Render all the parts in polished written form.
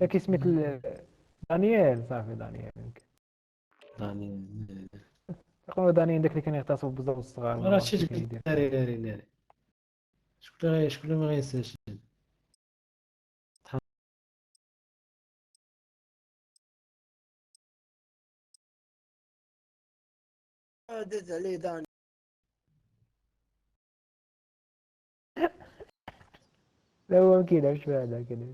كي سميت دانيال صافي دانيال يمكن يعني يقولوا دانيال داك اللي كان يغتصب بزاف الصغار ما راه عرفتش شي كيفاش يدير. ناري شكون اللي ما غينساش. دز عليه داني. لا هو ما كيلعبش في هذا كذا.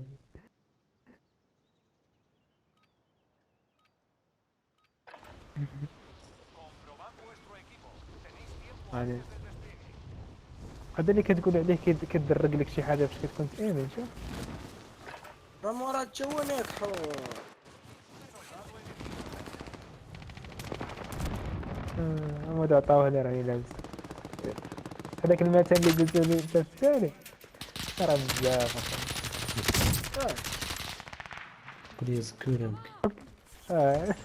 يعني هذا اللي كتقول عليه كيدرق لك شي حاجه فاش كتكون تأمن شوف. راه مرات تشونك هما عطاوه لي راه لابس هذاك المثل اللي قلت له انت الثاني راه بزاف اخويا. بليز كورنك. اه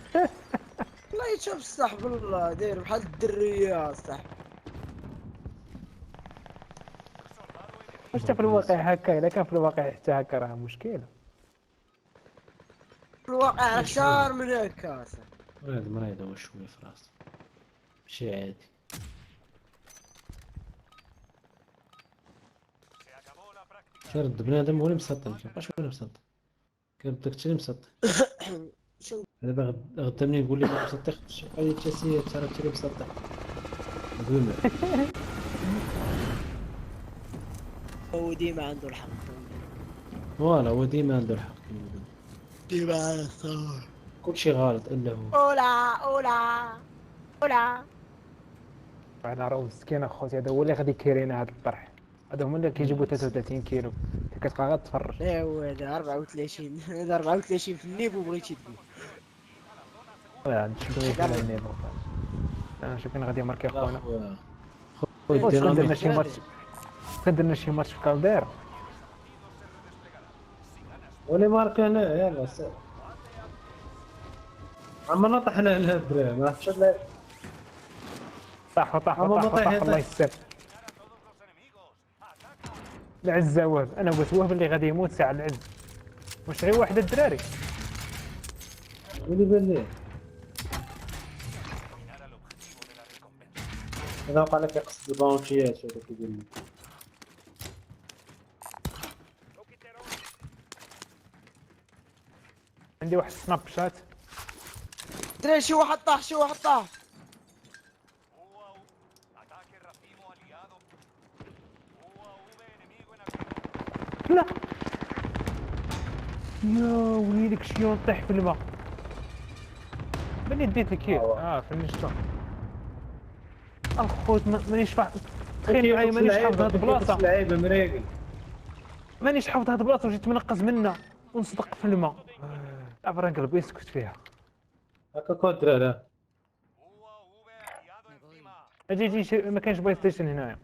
والله يشوف الصح والله داير بحال الدرية صح. واش في الواقع هكا الا كان في الواقع حتى هكا راه مشكله. في الواقع واش هو اكثر من هكا صح. هذا مريض هو شويه في راسه ماشي عادي. كيرد بنادم هو اللي مسطن مابقاش هو اللي مسطن كيرد داك الشيء اللي مسطن. شنو دابا غدا ملي يقول لي ما مسطيش قال لي تاسي ترى انت اللي مسطح بومر. هو ديما عنده الحق. فوالا هو ديما عنده الحق كما يقول. ديما عنده الحق. كلشي غلط الا هو. اولا اولا اولا. انا راه مسكين اخوتي هذا هو اللي غادي كيرينا هذا الطرح. هذا هما اللي كيجيبوا 33 كيلو انت كتبقى غير تفرج. لا هو هذا 34 هذا 34 في النيب وبغيتي تقول. نشوف غير على النيفو. انا نشوف فين غادي ماركي لا اخونا. خويا واش درنا الديناميك. شي ماتش درنا شي ماتش في كالدير. ولي مارك هنا يلا سير. عمرنا طحنا على الدراري ما عرفتش طاحوا طاحوا عمرنا طاحوا طاحوا الله طيح. يستر. العز وهب انا قلت وهب اللي غادي يموت ساعه العز. واش غير واحد الدراري. ولي بان ليه هذا وقع لك يقصد الباونتيات هذا كيقول لي. عندي واحد سناب شات. دري شي واحد طاح شي واحد طاح. لا يا وليدك شيون طيح في الماء. من ديت الكيل فنشتو الخوت مانيش فاهم. تخيل معايا مانيش حافظ هاد البلاصه. لعيبه مريقل. مانيش حافظ هاد البلاصه وجيت منقز منها ونصدق في الماء. عبر نقلب يسكت فيها. هكا كود دراري. اجي ما كاينش بلاي ستيشن هنايا.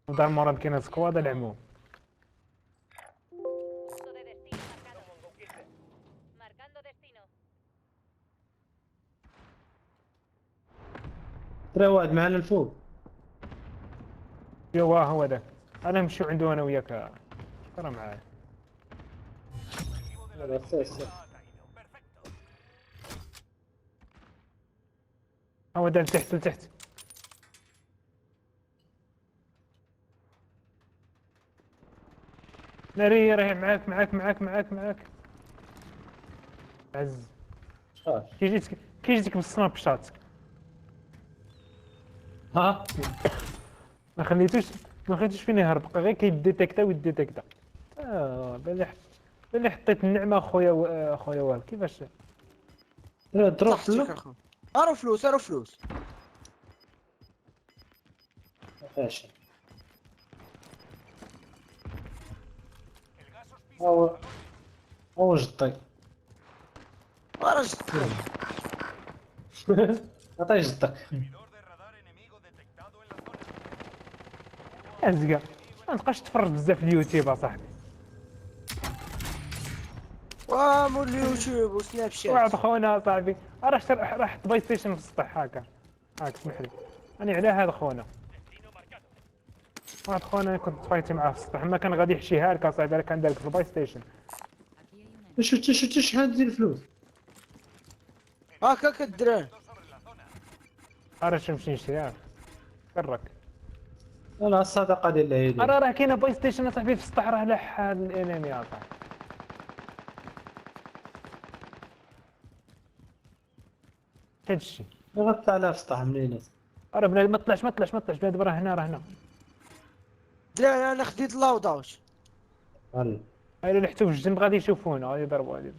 ودار مراد كاينه سكواد العموم. Punto de destino marcado. Marcando destino. ترى واحد معنا الفوق. يوا هو ذاك انا نمشيو عنده انا وياك ترى معايا. لا سير. هو ذا لتحت لتحت. ناري راهي معاك عز. شحال كي جيتك بالسناب شات ها ما خليتوش فين يهرب بقى غير كيديتيكتا ويديتيكتا. بلي حطيت النعمه خويا وهب كيفاش. تروح طاحت فيك له اخو. ارو فلوس. فاشل. هو جطي ورجت. عطيه جطك. ازكا ما تبقاش تفرج بزاف في اليوتيوب اصاحبي. وامو اليوتيوب وسناب واحد شات. خونا صاحبي راه حط بلاي ستيشن في السطح هاكا اسمح لي. انا على هذا خونا واحد خونا كنت فايتي معاه في السطح ما كان غادي يحشيها لك اصاحبي كان دارك في البلاي ستيشن شو شحال ديال الفلوس؟ هاكاك الدراري. راه نمشي نشريها كرك. لا الصدقه ديال العيد. راه كاينه بلاي ستيشن اصاحبي في السطح، راه لاح الانمي اصاحبي. هادشي غطى على السطح منين؟ راه بنادم ما طلعش بنادم، راه هنا. دراري انا خديت لاود اوت. فوالا. هاي اللي حتى في الجنب غادي يشوفونا، غادي يضربوا غادي.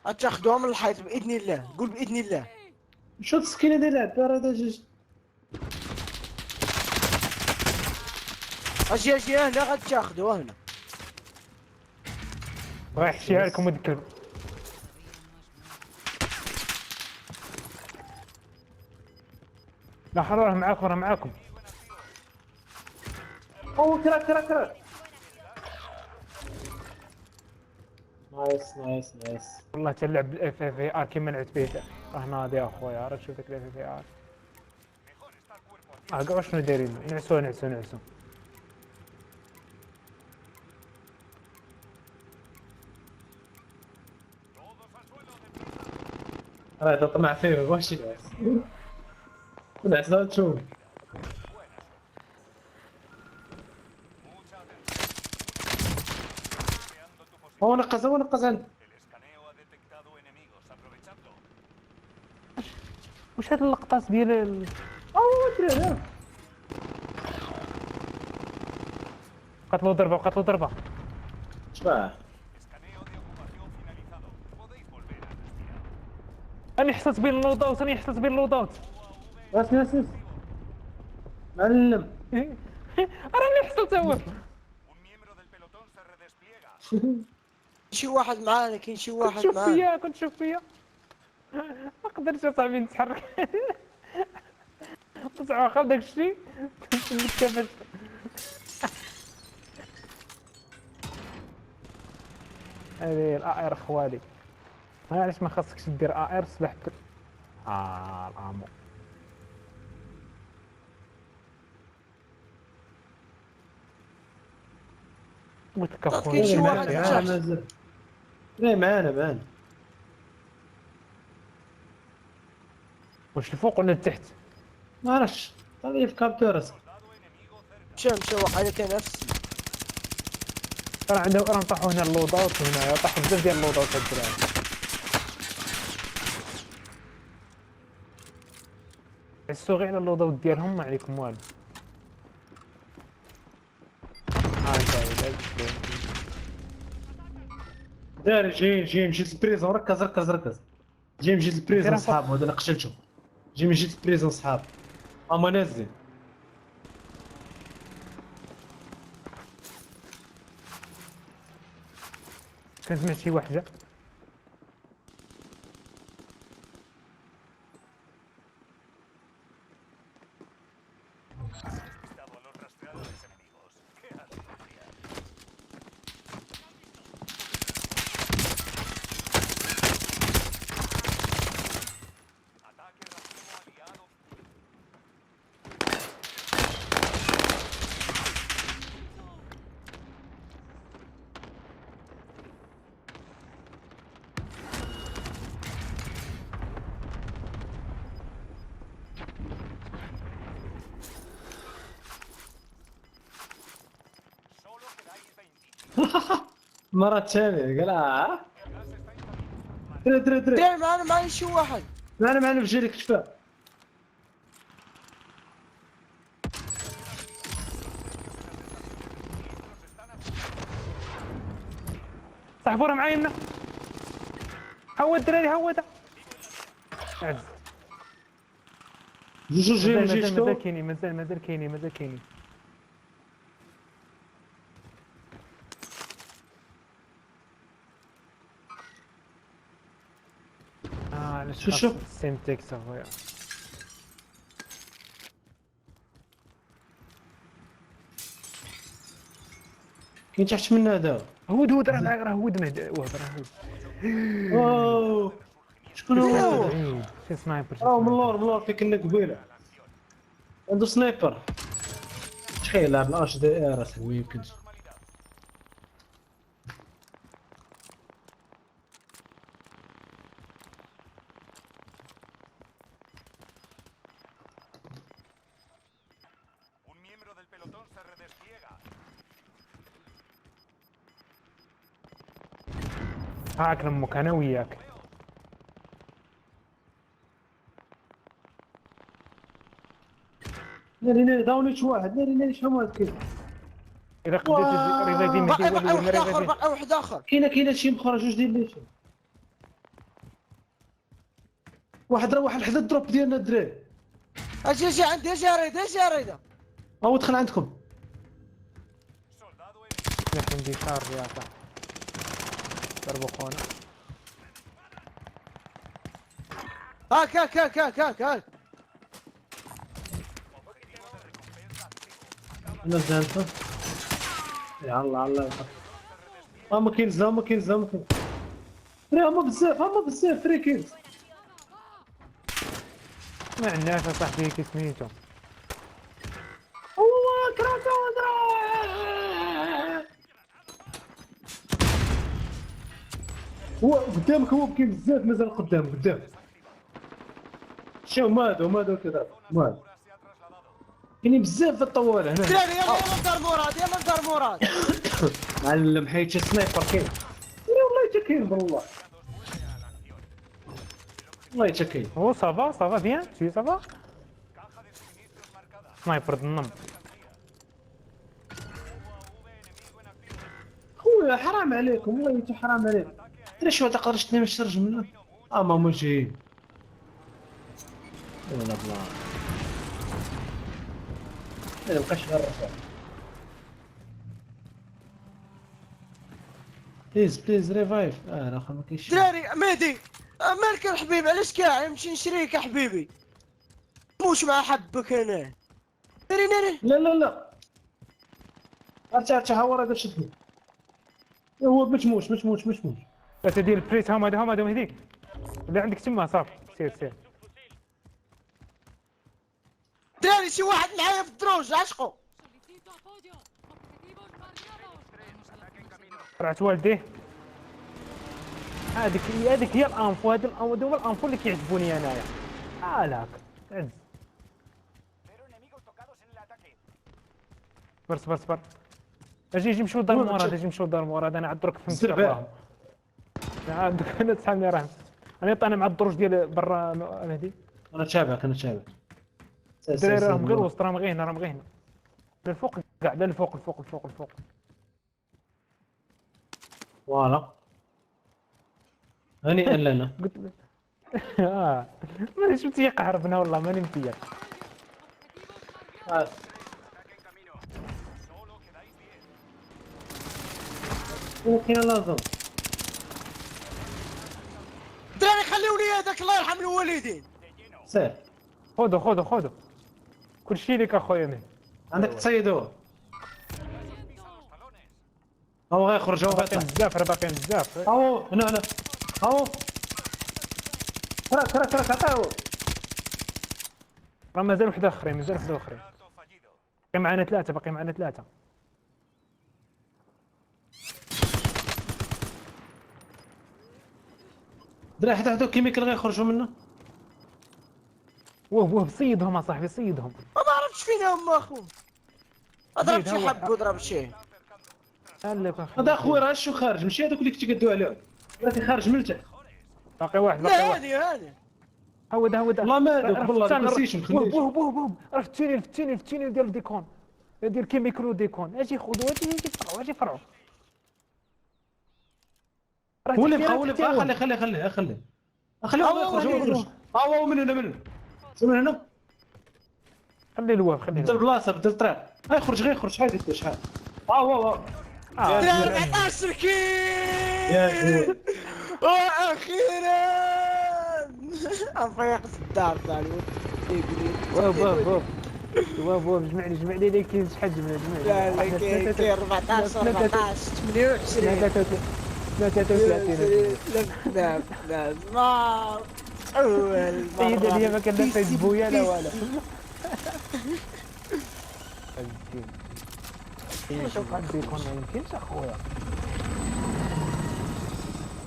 غتاخدوها من الحيط باذن الله، قول باذن الله. شو السكينه ديال العبار هذا جوج. اجي هنا غتاخدوها هنا. بغا يحشيها لكم ولد الكلب. لا راه معاكم. او كراك. نايس. والله تلعب بالاف اف اي ار كيما لعبت به. راه ناضي اخويا، راه شوف داك الاف اف اي ار. كاع شنو دايرين، نعسو. هذا طمع فيه واش ينعس. نعس لا تشوف. هو نقص عنده. واش هاد اللقطات ديال ادري. قتلوا ضربه. شباه. راني حسيت بين اللود اوت. ناس معلم. راني حسيت هو. شي واحد معانا، كاين شي واحد معانا. كنت شوف فيا ما قدرتش اصاحبي نتحرك. طلع واخا داك الشيء كيفاش. هذه الار خوالي، ما علاش ما خاصكش دير ار سلاح الامو. قلت لك كاين شي اخويا واحد مازال. لا معانا. واش الفوق ولا التحت؟ ما عرفتش طالع في كابتورس. مشى وقع كان نفسي. راه عندهم راه نطيحوا هنا اللود اوت، وهنا طاحوا بزاف ديال اللود اوت هاد الدراري. حسوا غير على اللود اوت ديالهم، ما عليكم والو. دار جي مشيت البريزون. ركز. جي مشيت البريزون صحاب هذا اللي قتلتهم. جي مشيت البريزون صحاب هما نازلين. كنسمع شي واحد جا. مرة ثانية قال دري. دراري معانا شي واحد. معنا في جيلك كفاه. صاحبو راه معايا هنا. هو الدراري هودا. عز. جوج جي مازال كاينين. شوف. سيمتكس اخويا. كاين تحت من هذا. هود راه هود وهب راه هود. اوه شكون هو؟ شي سنايبر. راه من اللور فين كنا قبيله. عنده سنايبر. تخيل لاعب الاش دي ار اصاحبي ما يمكنش. هاك لامك انا وياك. ناري داوني شي واحد، ناري شحال واحد كاين. اذا قدرت ريفايفي مهدي بقى ولي ولا واحد اخر، ريفايفي. بقى واحد اخر. كاينه شي مخرج جوج ديال ليش. واحد راه واحد حدا الدروب ديالنا الدراري. اجي عندي، اجي اريد، اجي اريد. هو دخل عندكم. نحن عندي شارج يا صاحبي. ضربوا خونا. هاك. انا زانته. يا الله. هما كينزلوا فري هما بزاف فري كينز. ما عندناش اصاحبي كي سميتو. الله كراكو. هو قدامك، هو كاين بزاف مازال قدام. شوف مادو كذا ماد. كاينين بزاف في الطوال هنا. دراري يلا ندار مراد. معلم حيت سنايبر كاين. والله حتى كاين بالله. والله حتى كاين. هو صافا بيان شي صافا. سنايبر النم. خويا حرام عليكم، والله حتى حرام عليكم. دري شو هذا قرشتني ما شرج منه. ماما جاي. ولا بلا. ما بقاش غير الرصاص. بليز ريفايف. الاخر ما كاينش. دراري مهدي، مالك الحبيب علاش كاع نمشي نشريك يا حبيبي؟ موش مع حبك انا. ناري. لا ارجع ها ورا شدني. هو مشموش. لا تدير البريس. هما مهدي اللي عندك تما صافي. سير. دراري شي واحد معايا في الدروج عشقو. Solicito apoyo. Objetivos marcados. رعت والديه. هذيك هي الانفو. هذا هو الانفو اللي كيعجبوني انايا. لاك تعز. صبر. اجي نمشيو لدار مراد. انا عاد درك فهمت راهم. عندك انا تسحبني راهم. انا مع الدروج ديال برا مهدي. انا تابعك. الدراري راهم غير وسط، راهم غير هنا للفوق كاع. الفوق. فوالا. هنيئا لنا. قلت له مانيش متيق عرفنا والله ماني متيق. كاين لازم. دراري خليوني هذاك الله يرحم الوالدين. سير. خذوا كلشي ليك اخويا مهدي. عندك تصيدوه. هو غيخرج. هو باقيين بزاف. هاو هنا. هاو كراك عطاو. راه مازال واحد اخرين. باقي معنا ثلاثة. درا حتى كيميكال غيخرجوا منه. واه صيدهم اصاحبي صيدهم. ما عرفتش فين هما اخو. ضرب شي حب وضرب شي. هذا اخويا راه شو خارج، ماشي هذوك اللي كنتي كدوي عليهم. راك خارج من تحت. باقي واحد. لا هذه هود والله ما هذوك والله ما نسيتش نخليش. بوه عرفت التونيل ديال ديكون. ديال كيميكرو ديكون. اجي خذوا اجي فرعوا. هو اللي بقى. خليه. هو يخرج. هو من هنا. شو من هنا؟ خلي الواب. بدل بلاصه بدل طريق. غيخرج شحال. هو دراري 14 كيل. يا واخيرا افيق الدار تاعي. واب جمعني لي كاين شحال جمعني. لا كاين 14 28. 33. لا ما اول مره. سيدة لي ما كان نفس بويا لا ولا. شوف هاد ديكون ما يمكنش اخويا.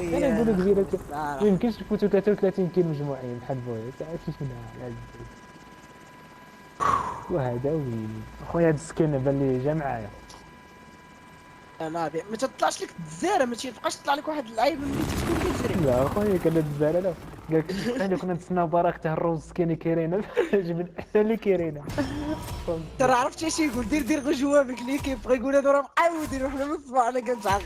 انا نقول لك كبيره ما يمكنش نفوتوا 33 كيلو مجموعين بحال بويا. كيف منها وهذا وين اخويا. هاد السكين بان لي جا معايا. ناضي ما تطلعش لك الزاره، ما تيبقاش تطلع لك واحد اللعيب ملي تكون كتجري. لا اخويا كان الزباله لا قال لك حنا كنا نتسناو براكته الروز كاين كاينه جبد حتى اللي كاينه. ترى عرفت اش يقول؟ دير غير جوابك ليكيب، بغا يقول هادو راه مقاودين وحنا من الصباح انا كنتعرف.